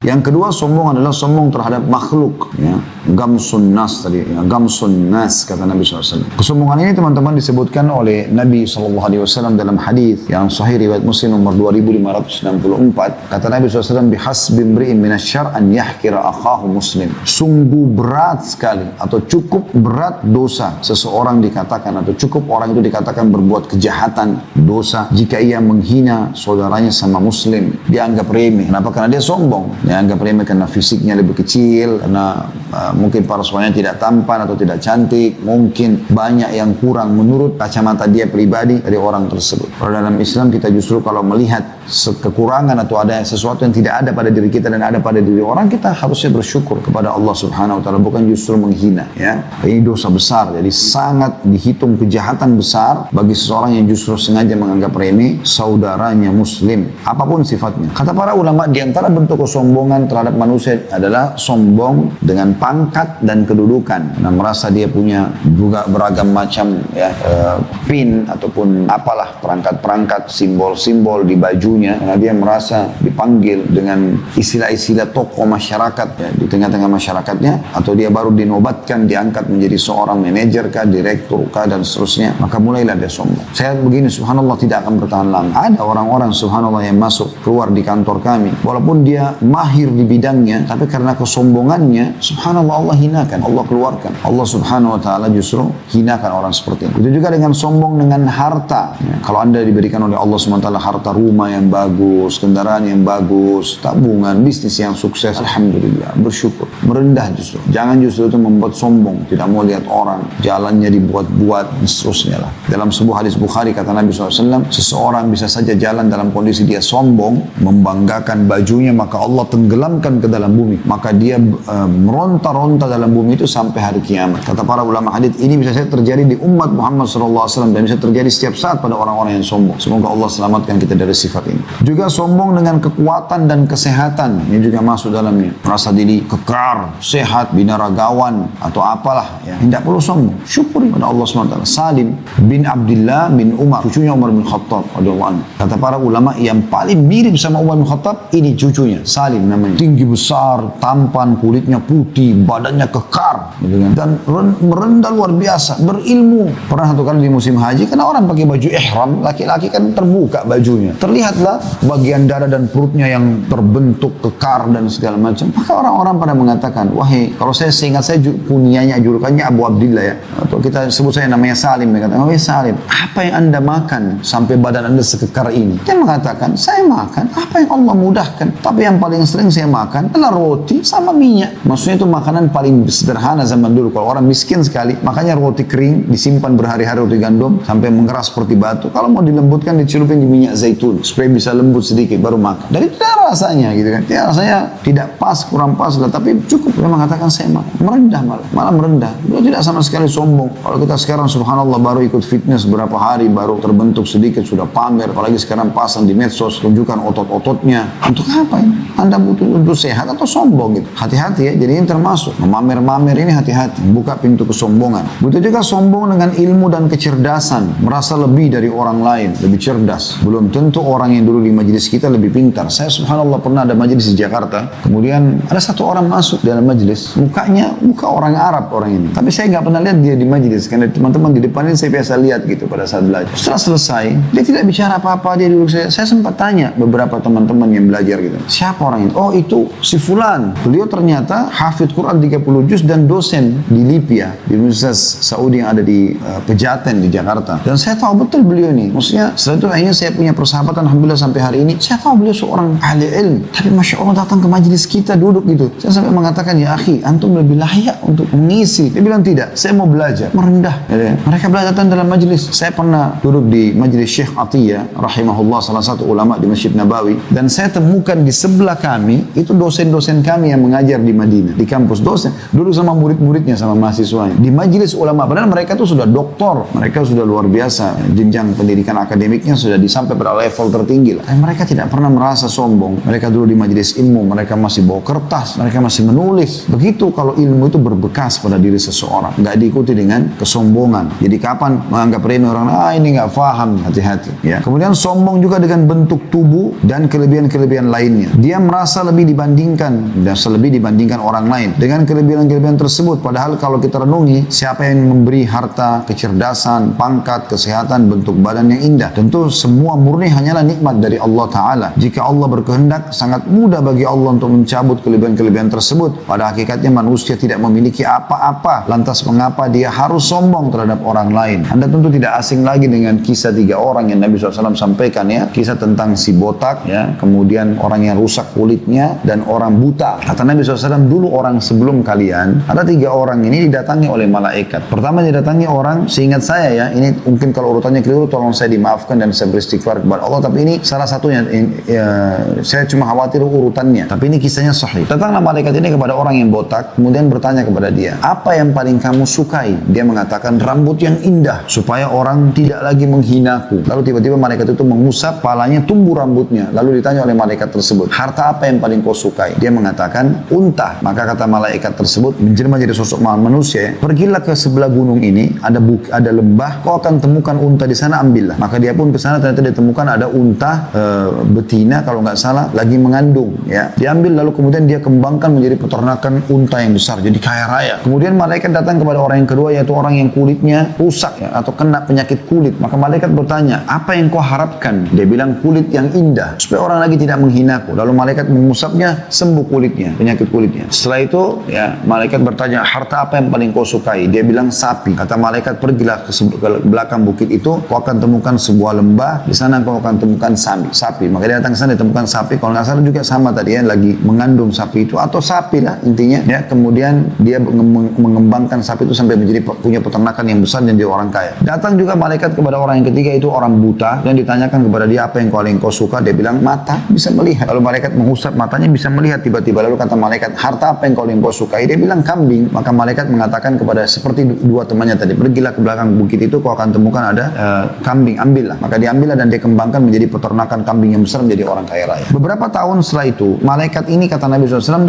Yang kedua, sombong adalah sombong terhadap makhluk. Ya. Gamsun nas tadi, ya. Gamsun nas kata Nabi SAW. Kesombongan ini teman-teman disebutkan oleh Nabi SAW dalam hadis yang sahih riwayat Muslim nomor 2564. Kata Nabi SAW, bihasbi imri'in minasyar an yahkira akhahu muslim. Sungguh berat sekali atau cukup berat dosa seseorang dikatakan atau cukup orang itu dikatakan berbuat kejahatan, dosa jika ia menghina saudaranya sama muslim. Dianggap remeh. Kenapa? Karena dia sombong. Dianggap remeh karena fisiknya lebih kecil, karena mungkin parasoalnya tidak tampan atau tidak cantik, mungkin banyak yang kurang menurut kacamata dia pribadi dari orang tersebut. Kalau dalam Islam kita justru kalau melihat kekurangan atau ada sesuatu yang tidak ada pada diri kita dan ada pada diri orang, kita harusnya bersyukur kepada Allah Subhanahu wa taala, bukan justru menghina, ya. Ini dosa besar, jadi sangat dihitung kejahatan besar bagi seseorang yang justru sengaja menganggap remeh saudaranya muslim, apapun sifatnya. Kata para ulama, di antara bentuk kesombongan terhadap manusia adalah sombong dengan pangkat dan kedudukan. Nah, merasa dia punya juga beragam macam ya pin ataupun apalah perangkat-perangkat simbol-simbol di bajunya, karena dia merasa dipanggil dengan istilah-istilah tokoh masyarakat ya, di tengah-tengah masyarakatnya, atau dia baru dinobatkan diangkat menjadi seorang manajer kah, direktur kah, dan seterusnya, maka mulailah dia sombong. Saya begini, subhanallah, tidak akan bertahan lama. Ada orang-orang subhanallah yang masuk keluar di kantor kami, walaupun dia mahir di bidangnya, tapi karena kesombongannya, subhanallah, Allah hinakan, Allah keluarkan. Allah subhanahu wa ta'ala justru hinakan orang seperti itu. Itu juga dengan sombong dengan harta. Ya, kalau anda diberikan oleh Allah subhanahu wa ta'ala harta, rumah yang bagus, kendaraan yang bagus, tabungan, bisnis yang sukses, alhamdulillah, bersyukur. Merendah justru. Jangan justru itu membuat sombong, tidak mau lihat orang, jalannya dibuat-buat, dan seterusnya lah. Dalam sebuah hadis Bukhari kata Nabi SAW, seseorang bisa saja jalan dalam kondisi dia sombong, membanggakan bajunya, maka Allah tenggelamkan ke dalam bumi, maka dia meronta-ronta dalam bumi itu sampai hari kiamat. Kata para ulama hadis, ini bisa saja terjadi di umat Muhammad SAW dan bisa terjadi setiap saat pada orang-orang yang sombong. Semoga Allah selamatkan kita dari sifat ini. Juga sombong dengan kekuatan dan kesehatan, ini juga masuk dalamnya. Merasa diri kekar, sehat, binaragawan atau apalah ya. Tidak perlu sombong, syukuri pada Allah SWT. Salim bin Abdullah bin Umar, cucunya Umar bin Khattab radhiyallahu anhu. Kata para ulama, yang paling mirip sama Umar bin Khattab ini cucunya, Salim namanya. Tinggi besar, tampan, kulitnya putih, badannya kekar gitu kan. Dan merendah luar biasa, berilmu. Pernah satu kali di musim haji, karena orang pakai baju ihram, laki-laki kan terbuka bajunya, terlihatlah bagian dada dan perutnya yang terbentuk kekar dan segala macam. Maka orang-orang pada mengatakan, wahai, kalau saya seingat saya kunyanya, julukannya Abu Abdillah ya, atau kita sebut saya namanya Salim, dia kata, wahai Salim, apa yang anda makan sampai badan anda sekekar ini? Dia mengatakan, saya makan apa yang Allah mudahkan, tapi yang paling sering saya makan adalah roti sama minyak. Maksudnya itu makanan paling sederhana zaman dulu. Kalau orang miskin sekali, makanya roti kering disimpan berhari-hari, roti gandum sampai mengeras seperti batu. Kalau mau dilembutkan, dicelupin di minyak zaitun supaya bisa lembut sedikit, baru makan. Dan itu rasanya gitu kan. Ya, rasanya tidak pas, kurang pas lah, tapi cukup. Dia mengatakan saya makan. Merendah malah merendah. Dia tidak sama sekali sombong. Kalau kita sekarang subhanallah baru ikut fitness beberapa hari, baru terbentuk sedikit sudah pamer, apalagi sekarang pasang di medsos, tunjukkan otot-ototnya. Untuk apa ini? Anda butuh untuk sehat atau sombong gitu? Hati-hati ya, jadi ini termasuk memamer-mamer ini, hati-hati, buka pintu kesombongan. Begitu juga sombong dengan ilmu dan kecerdasan, merasa lebih dari orang lain, lebih cerdas. Belum tentu orang yang dulu di majelis kita lebih pintar. Saya subhanallah pernah ada majelis di Jakarta, kemudian ada satu orang masuk dalam majelis, mukanya muka orang Arab orang ini, tapi saya nggak pernah lihat dia di majelis, karena teman-teman di depan ini saya biasa lihat gitu pada saat belajar. Setelah selesai, dia tidak bicara apa-apa, dia duduk. Saya sempat tanya beberapa teman-teman yang belajar gitu, siapa orang ini? Oh, itu si Fulan. Beliau ternyata hafidh Quran 30 juz dan dosen di Libya, di Universitas Saudi yang ada di Pejaten di Jakarta. Dan saya tahu betul beliau ini. Maksudnya setelah itu akhirnya saya punya persahabatan alhamdulillah sampai hari ini. Saya tahu beliau seorang ahli ilmu, tapi masya Allah datang ke majelis kita duduk gitu. Saya sampai mengatakan, ya akhi, antum lebih layak untuk mengisi. Dia bilang tidak, saya mau belajar. Merendah. Ya, mereka belajar dalam majelis. Saya pernah duduk di majelis Syekh Atiyah rahimahullah, salah satu ulama di Masjid Nabawi, dan saya temukan di sebelah kami itu dosen-dosen kami yang mengajar di Madinah, di kampus, dosen duduk sama murid-muridnya, sama mahasiswanya di majelis ulama. Padahal mereka itu sudah doktor, mereka sudah luar biasa, jenjang pendidikan akademiknya sudah sampai pada level tertinggi lah. Dan mereka tidak pernah merasa sombong. Mereka dulu di majelis ilmu, mereka masih bawa kertas, mereka masih menulis. Begitu kalau ilmu itu berbekas pada diri seseorang, nggak diikuti dengan kesombongan. Jadi kapan menganggap remeh orang, ini nggak paham, hati-hati ya. Kemudian sombong juga dengan bentuk tubuh dan kelebihan-kelebihan lainnya. Dia merasa merasa lebih dibandingkan orang lain dengan kelebihan-kelebihan tersebut. Padahal kalau kita renungi, siapa yang memberi harta, kecerdasan, pangkat, kesehatan, bentuk badan yang indah? Tentu semua murni hanyalah nikmat dari Allah Ta'ala. Jika Allah berkehendak, sangat mudah bagi Allah untuk mencabut kelebihan-kelebihan tersebut. Pada hakikatnya manusia tidak memiliki apa-apa, lantas mengapa dia harus sombong terhadap orang lain? Anda tentu tidak asing lagi dengan kisah 3 orang yang Nabi SAW sampaikan, ya, kisah tentang si botak, ya, kemudian orang yang rusak kulitnya, dan orang buta. Kata Nabi SAW, dulu orang sebelum kalian, ada 3 orang ini didatangi oleh malaikat. Pertama didatangi orang, seingat saya ya, ini mungkin kalau urutannya keliru, tolong saya dimaafkan dan saya beristighfar kepada Allah, tapi ini salah satunya, saya cuma khawatir urutannya, tapi ini kisahnya sahih. Datanglah malaikat ini kepada orang yang botak, kemudian bertanya kepada dia, apa yang paling kamu sukai? Dia mengatakan, rambut yang indah, supaya orang tidak lagi menghinaku. Lalu tiba-tiba malaikat itu mengusap palanya, tumbuh rambutnya. Lalu ditanya oleh malaikat tersebut, harta apa yang paling kau sukai? Dia mengatakan, unta. Maka kata malaikat tersebut, menjelma jadi sosok manusia, pergilah ke sebelah gunung ini, ada lembah, kau akan temukan unta di sana, ambillah. Maka dia pun ke sana, ternyata ditemukan ada unta betina kalau nggak salah lagi mengandung, ya. Diambil, lalu kemudian dia kembangkan menjadi peternakan unta yang besar, jadi kaya raya. Kemudian malaikat datang kepada orang yang kedua, yaitu orang yang kulitnya rusak, ya, atau kena penyakit kulit. Maka malaikat bertanya, apa yang kau harapkan? Dia bilang, kulit yang indah, supaya orang lagi tidak menghinaku. Lalu malaikat mengusapnya, sembuh kulitnya, penyakit kulitnya. Setelah itu, ya, malaikat bertanya, harta apa yang paling kau sukai? Dia bilang, sapi. Kata malaikat, pergilah ke belakang bukit itu, kau akan temukan sebuah lembah, di sana kau akan temukan sapi. Maka dia datang ke sana, ditemukan sapi. Kalau nggak salah juga sama tadi, ya, lagi mengandung sapi itu, atau sapi lah intinya, ya. Kemudian dia mengembangkan sapi itu sampai menjadi punya peternakan yang besar dan dia orang kaya. Datang juga malaikat kepada orang yang ketiga, itu orang buta, dan ditanyakan kepada dia, apa yang paling kau suka? Dia bilang, mata, bisa melihat. Lalu malaikat mengusap matanya, bisa melihat tiba-tiba. Lalu kata malaikat, harta apa yang kau sukai? Dia bilang, kambing. Maka malaikat mengatakan kepada seperti 2 temannya tadi, pergilah ke belakang bukit itu, kau akan temukan ada kambing, ambillah. Maka diambillah dan dia kembangkan menjadi peternakan kambing yang besar, menjadi orang kaya raya. Beberapa tahun setelah itu, malaikat ini kata Nabi SAW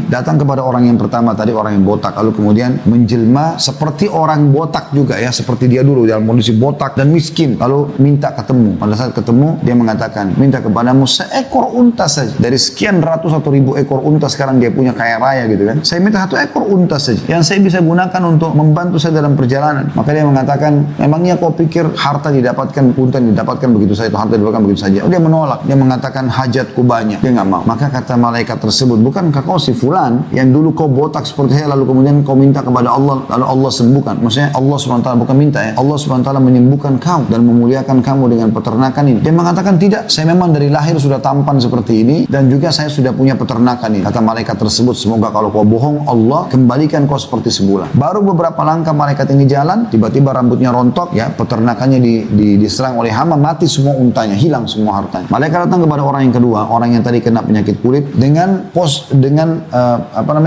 datang kepada orang yang pertama tadi, orang yang botak, lalu kemudian menjelma seperti orang botak juga, ya, seperti dia dulu dalam kondisi botak dan miskin, lalu minta ketemu. Pada saat ketemu, dia mengatakan, minta kepadamu seekor unta saja, dari sekian ratus atau ribu ekor unta sekarang dia punya kaya raya gitu kan, saya minta 1 ekor unta saja yang saya bisa gunakan untuk membantu saya dalam perjalanan. Maka dia mengatakan, memangnya kau pikir harta didapatkan, unta didapatkan begitu saja, harta didapatkan begitu saja? Dia menolak, dia mengatakan hajatku banyak, dia nggak mau. Maka kata malaikat tersebut, bukankah kau si fulan yang dulu kau botak seperti saya, lalu kemudian kau minta kepada Allah, lalu Allah sembuhkan? Maksudnya Allah SWT bukan minta, ya, Allah SWT menyembuhkan kau dan memuliakan kamu dengan peternakan ini. Dia mengatakan, tidak, saya memang dari lahir sudah tampan seperti ini, dan juga saya sudah punya peternakan ini. Kata malaikat tersebut, semoga kalau kau bohong, Allah kembalikan kau seperti semula. Baru beberapa langkah malaikat ini jalan, tiba-tiba rambutnya rontok, ya, peternakannya diserang oleh hama, mati semua untanya, hilang semua hartanya. Malaikat datang kepada orang yang kedua, orang yang tadi kena penyakit kulit, dengan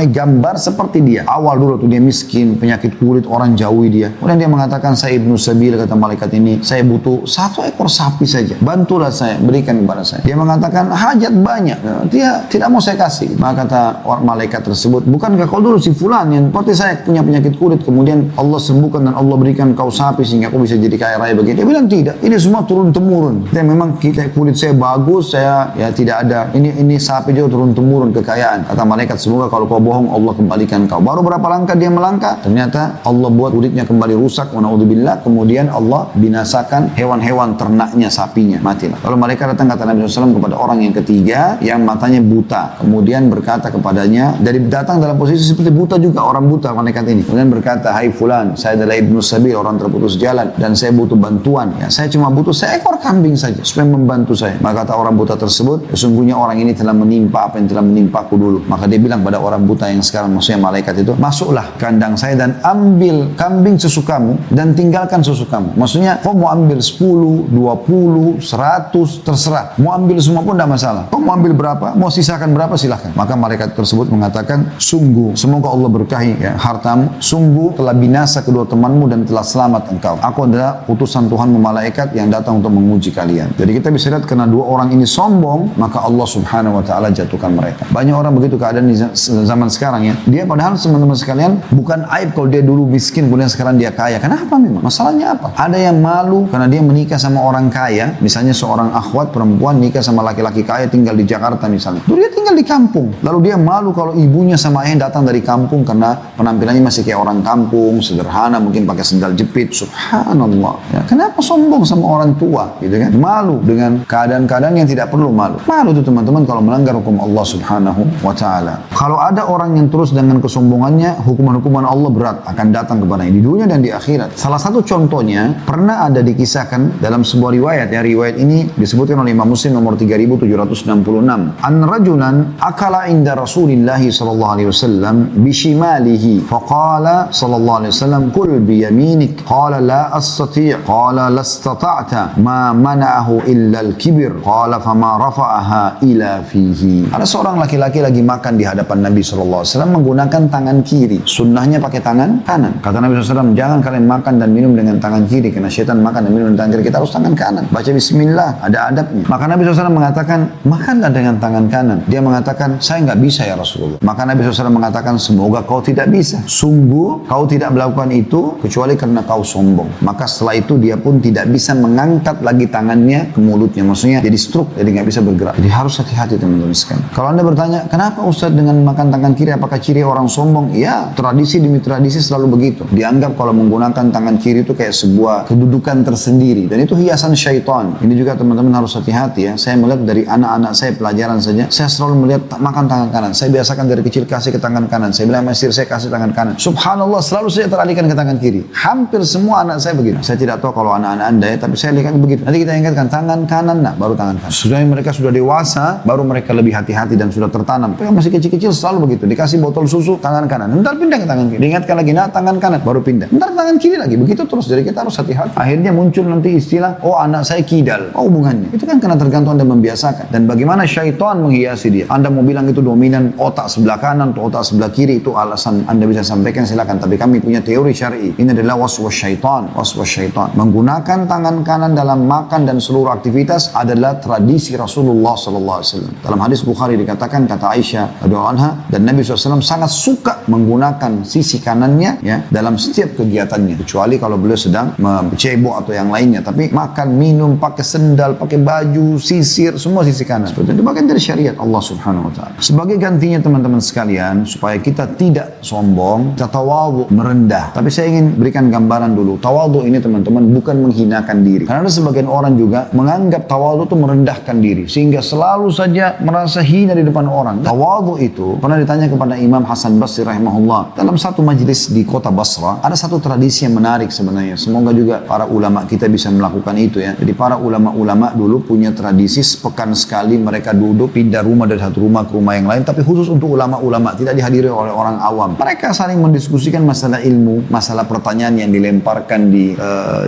gambar seperti dia. Awal dulu tuh dia miskin, penyakit kulit, orang jauhi dia. Kemudian dia mengatakan, saya ibnu sabil, kata malaikat ini, saya butuh 1 ekor sapi saja, bantulah saya, berikan kepada saya. Dia mengatakan, hajat banyak, dia tidak mau saya kasih. Maka kata malaikat tersebut, bukankah kau dulu si fulan yang seperti saya punya penyakit kulit, kemudian Allah sembuhkan dan Allah berikan kau sapi sehingga kau bisa jadi kaya raya begini? Dia bilang, tidak, ini semua turun temurun. Dan memang kulit saya bagus, saya, ya, tidak ada, ini sapi juga turun temurun kekayaan. Kata malaikat, semoga kalau kau bohong, Allah kembalikan kau. Baru berapa langkah dia melangkah, ternyata Allah buat kulitnya kembali rusak, wa na'udzubillah. Kemudian Allah binasakan hewan-hewan ternaknya, sapinya, matilah. Lalu malaikat datang, kata Nabi SAW, kepada orang yang ketiga yang matanya buta, kemudian berkata kepadanya, datang dalam posisi seperti buta juga, orang buta malaikat ini. Kemudian berkata, hai fulan, saya adalah ibnu sabil, orang terputus jalan, dan saya butuh bantuan, ya, saya cuma butuh seekor kambing saja supaya membantu saya. Maka kata orang buta tersebut, sesungguhnya orang ini telah menimpa apa yang telah menimpaku dulu. Maka dia bilang pada orang buta yang sekarang, maksudnya malaikat itu, masuklah kandang saya dan ambil kambing sesukamu dan tinggalkan sesukamu. Maksudnya, kau mau ambil 10, 20, 100, terserah. Mau ambil semua pun tidak masalah. Kau mau ambil berapa, mau sisakan berapa, silahkan. Maka malaikat tersebut mengatakan, sungguh, semoga Allah berkahi, ya, hartamu, sungguh telah binasa kedua temanmu dan telah selamat engkau. Aku adalah utusan Tuhanmu malaikat yang datang untuk menguji kalian. Jadi kita bisa lihat, karena 2 orang ini sombong, maka Allah Subhanahu wa Ta'ala jatuhkan mereka. Banyak orang begitu keadaan di zaman sekarang, ya. Dia padahal teman-teman sekalian, bukan aib kalau dia dulu miskin kemudian sekarang dia kaya. Kenapa memang? Masalahnya apa? Ada yang malu karena dia menikah sama orang kaya, misalnya seorang akhwat perempuan nikah sama laki-laki kaya tinggal di Jakarta Jakarta misalnya. Dulu dia tinggal di kampung. Lalu dia malu kalau ibunya sama ayahnya datang dari kampung karena penampilannya masih kayak orang kampung, sederhana, mungkin pakai sendal jepit. Subhanallah. Ya, kenapa sombong sama orang tua? Gitu kan? Malu dengan keadaan-keadaan yang tidak perlu malu. Malu itu teman-teman kalau melanggar hukum Allah Subhanahu wa Ta'ala. Kalau ada orang yang terus dengan kesombongannya, hukuman-hukuman Allah berat akan datang kepadanya di dunia dan di akhirat. Salah satu contohnya pernah ada dikisahkan dalam sebuah riwayat. Ya, riwayat ini disebutkan oleh Imam Muslim nomor 3766. An rajulan akala inda Rasulillah sallallahu alaihi wasallam bishimalihi faqala sallallahu alaihi wasallam kul biyaminik qala la astati' qala lastata'ta ma mana'ahu illa al-kibir qala fama rafa'aha ila fihi. Ada seorang laki-laki lagi makan di hadapan Nabi sallallahu alaihi wasallam menggunakan tangan kiri. Sunnahnya pakai tangan kanan. Kata Nabi sallallahu alaihi wasallam, jangan kalian makan dan minum dengan tangan kiri karena syaitan makan dan minum dengan tangan kiri. Kita harus tangan kanan. Baca bismillah, ada adabnya. Maka Nabi SAW mengatakan, makanlah dengan tangan kanan. Dia mengatakan, saya nggak bisa ya Rasulullah. Maka Nabi SAW mengatakan, semoga kau tidak bisa. Sungguh kau tidak melakukan itu kecuali karena kau sombong. Maka setelah itu dia pun tidak bisa mengangkat lagi tangannya ke mulutnya. Maksudnya jadi stroke, jadi nggak bisa bergerak. Jadi harus hati-hati teman-teman sekalian. Kalau Anda bertanya, kenapa Ustaz dengan makan tangan kiri, apakah ciri orang sombong? Ya, tradisi demi tradisi selalu begitu. Dianggap kalau menggunakan tangan kiri itu kayak sebuah kedudukan tersendiri. Dan itu hiasan syaitan. Ini juga teman-teman harus hati-hati ya. Saya melihat dari anak-anak saya pelajaran saja, saya selalu melihat makan tangan kanan. Saya biasakan dari kecil kasih ke tangan kanan. Saya bilang masir saya kasih tangan kanan. Subhanallah, selalu saya teralihkan ke tangan kiri. Hampir semua anak saya begitu. Saya tidak tahu kalau anak-anak Anda ya, tapi saya lihat begitu. Nanti kita ingatkan tangan kanan, nah baru tangan kanan. Sudah mereka sudah dewasa, baru mereka lebih hati-hati dan sudah tertanam. Tapi yang masih kecil-kecil selalu begitu. Dikasih botol susu, tangan kanan. Ntar pindah ke tangan kiri. Diingatkan lagi, nah tangan kanan, baru pindah. Ntar tangan kiri lagi. Begitu terus. Jadi kita harus hati-hati. Akhirnya muncul nanti istilah, oh anak saya kidal. Oh hubungannya. Itu kan karena tergantung Anda membiasakan. Dan bagaimana syaitan menghiasi dia. Anda mau bilang itu dominan otak sebelah kanan atau otak sebelah kiri, itu alasan Anda bisa sampaikan, silakan. Tapi kami punya teori syar'i. Ini adalah waswas syaitan. Waswas syaitan. Menggunakan tangan kanan dalam makan dan seluruh aktivitas adalah tradisi Rasulullah SAW. Dalam hadis Bukhari dikatakan, kata Aisyah radhiyallahu anha, dan Nabi SAW sangat suka menggunakan sisi kanannya ya dalam setiap kegiatannya, kecuali kalau beliau sedang cebok atau yang lainnya. Tapi makan, minum, pakai sendal, pakai baju, sisir, semua sisi kanan. Seperti itu bagian dari syariat Allah Subhanahu wa Ta'ala. Sebagai gantinya teman-teman sekalian, supaya kita tidak sombong, kita tawadhu, merendah. Tapi saya ingin berikan gambaran dulu. Tawadhu ini teman-teman bukan menghinakan diri. Karena ada sebagian orang juga menganggap tawadhu itu merendahkan diri, sehingga selalu saja merasa hina di depan orang. Tawadhu itu pernah ditanya kepada Imam Hasan Basri rahimahullah. Dalam satu majlis di kota Basra, ada satu tradisi yang menarik sebenarnya. Semoga juga para ulama kita bisa melakukan itu ya. Jadi para ulama-ulama dulu punya tradisi sepekan sekali mereka duduk, pindah rumah dari satu rumah ke rumah yang lain, tapi khusus untuk ulama-ulama, tidak dihadiri oleh orang awam. Mereka saling mendiskusikan masalah ilmu, masalah pertanyaan yang dilemparkan di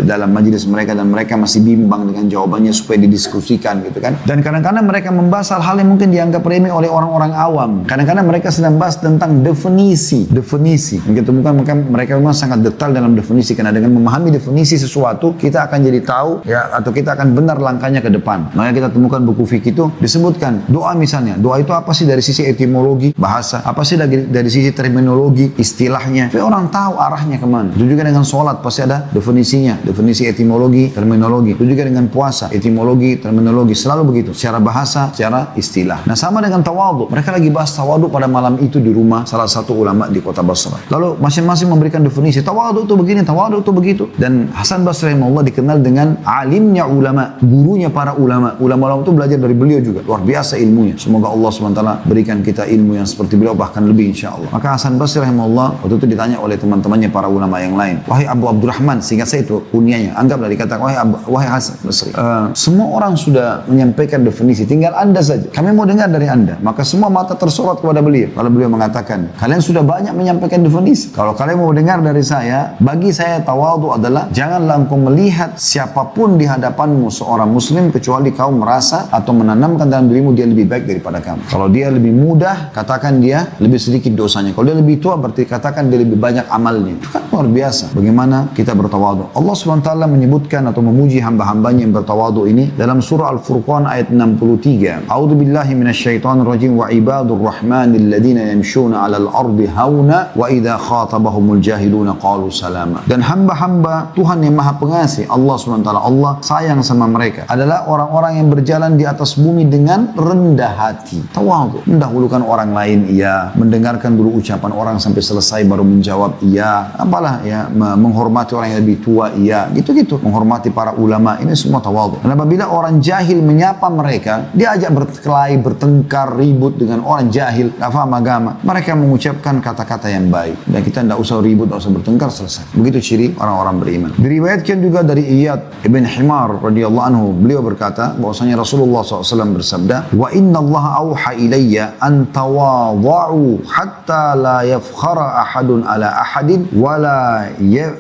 dalam majlis mereka, dan mereka masih bimbang dengan jawabannya supaya didiskusikan gitu kan. Dan kadang-kadang mereka membahas hal-hal yang mungkin dianggap remeh oleh orang-orang awam. Kadang-kadang mereka sedang bahas tentang definisi. Yang kita temukan mereka memang sangat detail dalam definisi, karena dengan memahami definisi sesuatu kita akan jadi tahu ya, atau kita akan benar langkahnya ke depan. Makanya kita temukan buku fikih itu disebutkan doa misalnya. Doa itu apa sih dari sisi etimologi bahasa, apa sih dari sisi terminologi istilahnya, supaya orang tahu arahnya kemana. Itu juga dengan sholat pasti ada definisinya, definisi etimologi, terminologi. Itu juga dengan puasa, etimologi, terminologi, selalu begitu, secara bahasa, secara istilah. Nah sama dengan tawadhu, mereka lagi bahas tawadhu pada malam itu di rumah salah satu ulama di kota Basra. Lalu masing-masing memberikan definisi, tawadhu itu begini, tawadhu itu begitu. Dan Hasan Basri rahimahullah dikenal dengan alimnya ulama, gurunya para ulama. Ulama-ulama itu belajar dari beliau juga, luar biasa ilmunya. Semoga Allah SWT berikan kita ilmu yang seperti beliau, bahkan lebih insyaAllah. Maka Hasan Basri rahimahullah waktu itu ditanya oleh teman-temannya para ulama yang lain, wahai Abu Abdurrahman, sehingga saya itu kunyanya, anggaplah dikatakan wahai Hasan Basri, semua orang sudah menyampaikan definisi, tinggal Anda saja, kami mau dengar dari Anda. Maka semua mata tersorot kepada beliau. Lalu beliau mengatakan, kalian sudah banyak menyampaikan definisi, kalau kalian mau dengar dari saya, bagi saya tawadhu adalah janganlah engkau melihat siapapun di hadapanmu seorang muslim kecuali kau merasa atau menanamkan dalam dirimu dia lebih baik daripada kamu. Kalau dia lebih mudah, katakan dia lebih sedikit dosanya. Kalau dia lebih tua, berarti katakan dia lebih banyak amalnya. Itu kan luar biasa bagaimana kita bertawadhu. Allah SWT menyebutkan atau memuji hamba-hambanya yang bertawadhu ini dalam surah Al-Furqan ayat 63. A'udzu billahi minasyaitonir rajim wa ibadur rahmanil ladzina yamshuna 'alal ardi hauna wa idza khatabahumul jahiluna qalu salama. Dan hamba-hamba Tuhan yang Maha Pengasih, Allah SWT, Allah sayang sama mereka, adalah orang-orang yang berjalan di atas bumi dengan rendah hati. Tawadhu, mendahulukan orang lain, iya. Mendengarkan dulu ucapan orang sampai selesai baru menjawab, iya. Apalah ya, menghormati orang yang lebih tua, iya. Gitu-gitu. Menghormati para ulama, ini semua tawadhu. Dan apabila orang jahil menyapa mereka, dia ajak berkelahi, bertengkar, ribut dengan orang jahil, gak paham agama. Mereka mengucapkan kata-kata yang baik. Dan kita tidak usah ribut, tidak usah bertengkar, selesai. Begitu ciri orang-orang beriman. Diriwayatkan juga dari Iyad ibn Himar radhiyallahu anhu, beliau berkata bahwasanya Rasulullah SAW bersabda, wa inna Allah auha ilayya an tawadha'u hatta la yafkhara ahadun ala ahadin wa la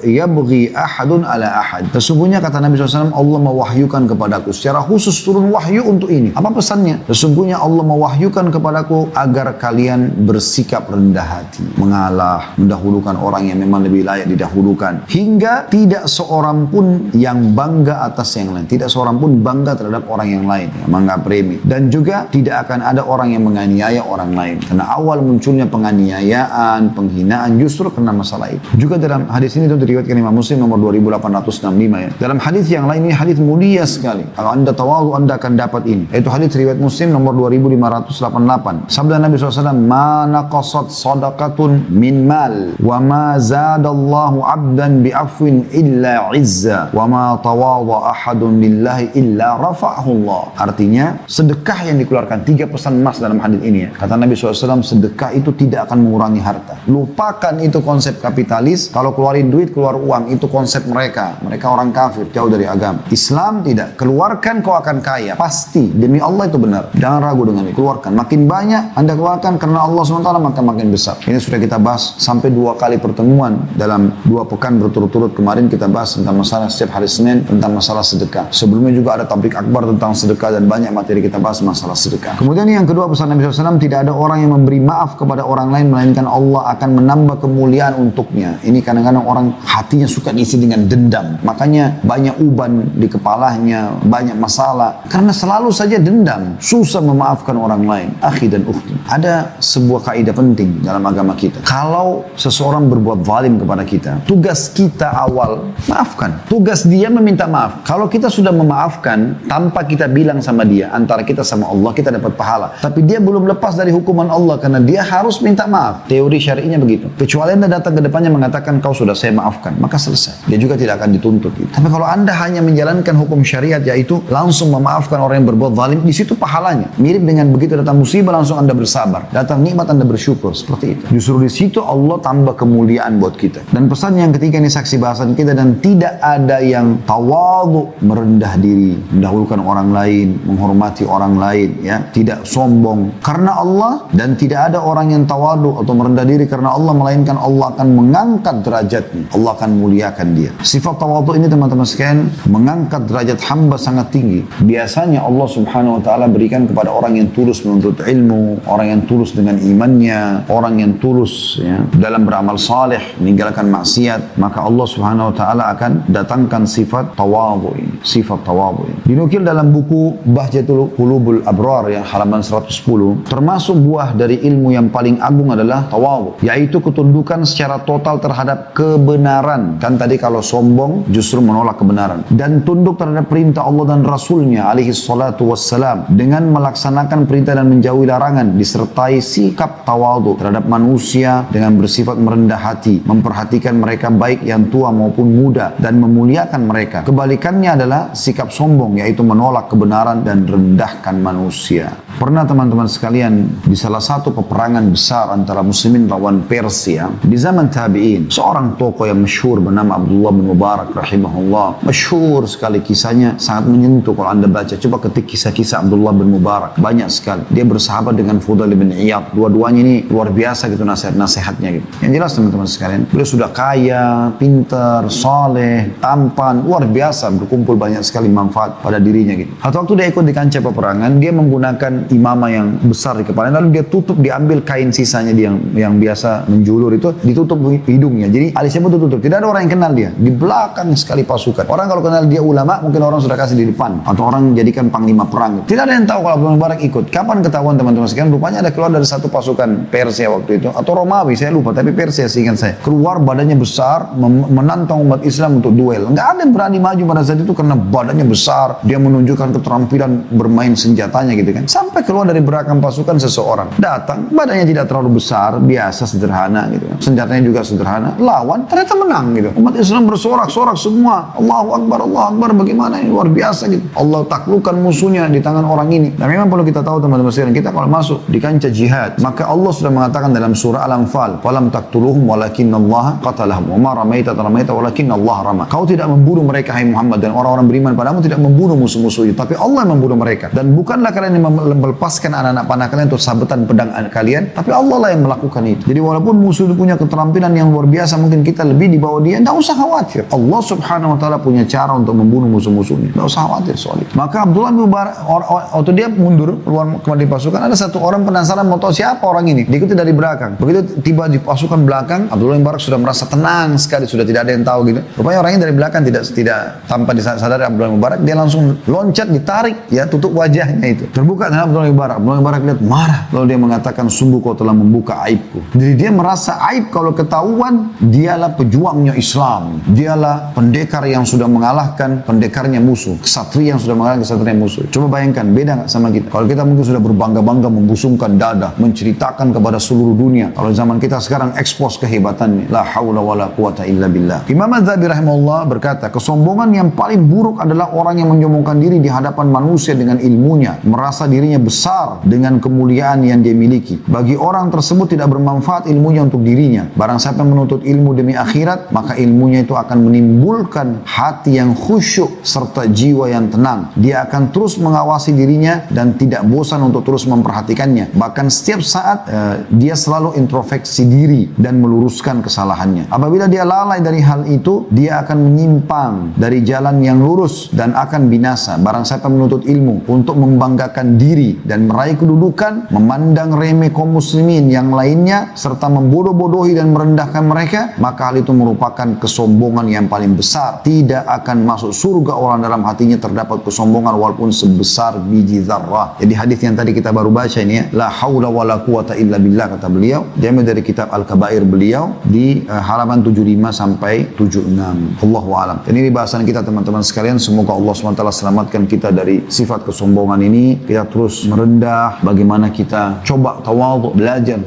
yabghi ahadun ala ahad. Sesungguhnya kata Nabi SAW, Allah mewahyukan kepadaku secara khusus turun wahyu untuk ini. Apa pesannya? Sesungguhnya Allah mewahyukan kepadaku agar kalian bersikap rendah hati, mengalah, mendahulukan orang yang memang lebih layak didahulukan, hingga tidak seorang pun yang bangga atas yang lain, tidak seorang pun bangga terhadap orang yang lain, yang menganggap remeh, dan juga tidak akan ada orang yang menganiaya orang lain, karena awal munculnya penganiayaan, penghinaan justru karena masalah itu. Juga dalam hadis ini itu diriwayatkan Imam Muslim nomor 2865 ya. Dalam hadis yang lain, ini hadis mulia sekali. Kalau anda tawadhu, anda akan dapat ini. Yaitu hadis riwayat Muslim nomor 2588. Sabda Nabi SAW, ma naqasat sadaqatun min mal wa ma zadallahu abdan bi'afwin illa izza wa ma tawadha ahadun lillahi illa rafa'ahu Allah. Artinya sedekah yang dikeluarkan, 3 pesan emas dalam hadis ini ya. Kata Nabi SAW, sedekah itu tidak akan mengurangi harta. Lupakan itu konsep kapitalis. Kalau keluarin duit, keluar uang, itu konsep mereka. Mereka orang kafir, jauh dari agama. Islam tidak. Keluarkan kau akan kaya. Pasti. Demi Allah itu benar. Jangan ragu dengan itu. Keluarkan. Makin banyak anda keluarkan karena Allah SWT, maka makin besar. Ini sudah kita bahas sampai 2 kali pertemuan dalam 2 pekan berturut-turut. Kemarin kita bahas tentang masalah setiap hari Senin tentang masalah sedekah. Sebelumnya juga ada tablik akbar tentang sedekah dan banyak materi kita bahas masalah sedekah. Kemudian yang kedua pesan Nabi SAW, tidak ada orang yang memberi maaf kepada orang lain melainkan Allah akan menambah kemuliaan untuknya. Ini kadang-kadang orang hatinya suka diisi dengan dendam. Makanya banyak uban di kepalanya, banyak masalah. Karena selalu saja dendam, susah memaafkan orang lain. Akhi dan ukhti, ada sebuah kaidah penting dalam agama kita. Kalau seseorang berbuat zalim kepada kita, tugas kita awal maafkan. Tugas dia meminta maaf. Kalau kita sudah memaafkan tanpa kita bilang sama dia, antara kita sama Allah, kita dapat pahala. Tapi dia belum lepas dari hukuman Allah karena dia harus minta maaf. Teori syar'inya begitu. Kecuali anda datang ke depannya mengatakan kau sudah saya maafkan, maka selesai. Dia juga tidak akan dituntut. Tapi kalau anda hanya menjalankan hukum syariat, yaitu langsung memaafkan orang yang berbuat zalim, di situ pahalanya. Mirip dengan begitu datang musibah langsung anda bersabar, datang nikmat anda bersyukur, seperti itu. Justru di situ Allah tambah kemuliaan buat kita. Dan pesan yang ketiga ini saksi bahasan kita, dan tidak ada yang tawadhu, merendah diri, mendahulukan orang lain, menghormati orang lain, ya, tidak sombong karena Allah, dan tidak ada orang yang tawadhu atau merendah diri karena Allah melainkan Allah akan mengangkat derajatnya, Allah akan muliakan dia. Sifat tawadhu ini teman-teman sekalian mengangkat derajat hamba sangat tinggi. Biasanya Allah Subhanahu wa taala berikan kepada orang yang tulus menuntut ilmu, orang yang tulus dengan imannya, orang yang tulus ya, dalam beramal saleh, meninggalkan maksiat, maka Allah Subhanahu wa taala akan datangkan sifat tawadhu ini, sifat tawadhu ini. Dinukil dalam buku Bahjatul Qulubul Abrar yang halaman 110, termasuk buah dari ilmu yang paling agung adalah tawadhu, yaitu ketundukan secara total terhadap kebenaran. Kan tadi kalau sombong justru menolak kebenaran, dan tunduk terhadap perintah Allah dan Rasulnya alaihi salatu wassalam dengan melaksanakan perintah dan menjauhi larangan, disertai sikap tawadhu terhadap manusia dengan bersifat merendah hati, memperhatikan mereka baik yang tua maupun muda dan memuliakan mereka. Kebalikannya adalah sikap sombong, yaitu menolak kebenaran dan rendahkan manusia. Pernah teman-teman sekalian, di salah satu peperangan besar antara muslimin lawan Persia di zaman tabi'in, seorang tokoh yang masyhur bernama Abdullah bin Mubarak rahimahullah. Masyhur sekali kisahnya, sangat menyentuh kalau anda baca. Coba ketik kisah-kisah Abdullah bin Mubarak, banyak sekali. Dia bersahabat dengan Fudail bin Iyad. Dua-duanya ini luar biasa gitu nasihat-nasihatnya gitu. Yang jelas teman-teman sekalian, beliau sudah kaya, pintar, saleh, tampan, luar biasa, berkumpul banyak sekali manfaat pada dirinya gitu. Atau waktu dia ikut di kancah peperangan, dia menggunakan imamah yang besar di kepalanya, lalu dia tutup, diambil kain sisanya dia yang biasa menjulur itu, ditutup hidungnya. Jadi alisnya pun tutup. Tidak ada orang yang kenal dia. Di belakang sekali pasukan. Orang kalau kenal dia ulama, mungkin orang sudah kasih di depan, atau orang jadikan panglima perang. Tidak ada yang tahu kalau Abdullah bin Mubarak ikut. Kapan ketahuan teman-teman sekalian? Rupanya ada keluar dari satu pasukan Persia waktu itu, atau Romawi, saya lupa, tapi Persia seingat saya. Keluar badannya besar, menantang umat Islam untuk duel. Nggak ada yang berani maju pada saat itu karena badannya besar, dia menunjukkan keterampilan bermain senjatanya gitu kan. Sampai Sampai keluar dari belakang pasukan seseorang. Datang, badannya tidak terlalu besar, biasa, sederhana gitu. Senjatanya juga sederhana. Lawan, ternyata menang gitu. Umat Islam bersorak-sorak semua. Allahu Akbar, bagaimana ini, luar biasa gitu. Allah taklukkan musuhnya di tangan orang ini. Dan memang perlu kita tahu teman-teman sekalian, kita kalau masuk di kancah jihad, maka Allah sudah mengatakan dalam surah Al-Anfal, "Walam taqtuluhum walakinnallaha qatalahum, wa ma ramaita walakinnallaha rama." Kau tidak membunuh mereka hai Muhammad, dan orang-orang beriman padamu tidak membunuh musuh-musuh itu, tapi Allah yang membunuh mereka. Dan bukanlah kalian yang melepaskan anak-anak panah kalian untuk sabetan pedang kalian, tapi Allah lah yang melakukan itu. Jadi walaupun musuh itu punya keterampilan yang luar biasa, mungkin kita lebih di bawah dia, tidak usah khawatir. Allah subhanahu wa ta'ala punya cara untuk membunuh musuh-musuhnya. Tidak usah khawatir soal itu. Maka Abdullah bin Mubarak, waktu dia mundur keluar kembali pasukan, ada satu orang penasaran mau tahu siapa orang ini. Diikuti dari belakang. Begitu tiba di pasukan belakang, Abdullah bin Mubarak sudah merasa tenang sekali, sudah tidak ada yang tahu gitu. Rupanya orangnya dari belakang tidak tanpa disadari Abdullah bin Mubarak, dia langsung loncat, ditarik, ya, tutup wajahnya itu. Terbuka dengan Abdullah bin Mubarak. Abdullah bin Mubarak lihat, marah. Lalu dia mengatakan, sungguh kau telah membuka aibku. Jadi dia merasa aib kalau ketahuan dialah pejuangnya Islam. Dialah pendekar yang sudah mengalahkan pendekarnya musuh. Kesatria yang sudah mengalahkan kesatria musuh. Coba bayangkan, beda nggak sama kita? Kalau kita mungkin sudah berbangga-bangga membusungkan dada, menceritakan kepada seluruh dunia. Kalau zaman kita sekarang ekspos kehebatannya. La haula wa la quwata illa billah. Imam Az-Zahabi rahimahullah berkata, kesombongan yang paling buruk adalah orang yang menyombongkan diri di hadapan manusia dengan ilmunya, merasa dirinya besar dengan kemuliaan yang dia miliki. Bagi orang tersebut tidak bermanfaat ilmunya untuk dirinya. Barang siapa yang menuntut ilmu demi akhirat, maka ilmunya itu akan menimbulkan hati yang khusyuk serta jiwa yang tenang. Dia akan terus mengawasi dirinya dan tidak bosan untuk terus memperhatikannya. Bahkan setiap saat dia selalu introspeksi diri dan meluruskan kesalahannya. Apabila dia lalai dari hal itu, dia akan menyimpang dari jalan yang lurus dan akan binasa. Barang siapa menuntut ilmu untuk membanggakan diri dan meraih kedudukan, memandang remeh kaum muslimin yang lainnya, serta membodoh-bodohi dan merendahkan mereka, maka hal itu merupakan kesombongan yang paling besar. Tidak akan masuk surga orang dalam hatinya terdapat kesombongan walaupun sebesar biji zarrah. Jadi hadis yang tadi kita baru baca ini ya, la haula wala quwata illa billah, kata beliau, diambil dari kitab Al-Kabair beliau di halaman 75 sampai 76. Allahu a'lam. Ini bahasan kita teman-teman sekalian. Semoga Allah SWT selamatkan kita dari sifat kesombongan ini. Kita terus merendah, bagaimana kita coba tawadhu, belajar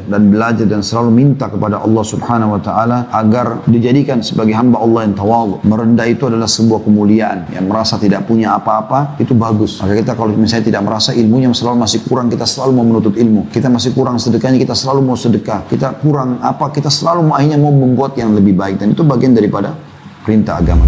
dan selalu minta kepada Allah Subhanahu wa taala agar dijadikan sebagai hamba Allah yang tawadhu. Merendah itu adalah sebuah kemuliaan. Yang merasa tidak punya apa-apa itu bagus. Maka kita kalau misalnya tidak merasa ilmunya selalu masih kurang, kita selalu mau menuntut ilmu. Kita masih kurang sedekahnya, kita selalu mau sedekah. Kita kurang apa, kita selalu akhirnya mau membuat yang lebih baik, dan itu bagian daripada perintah agama.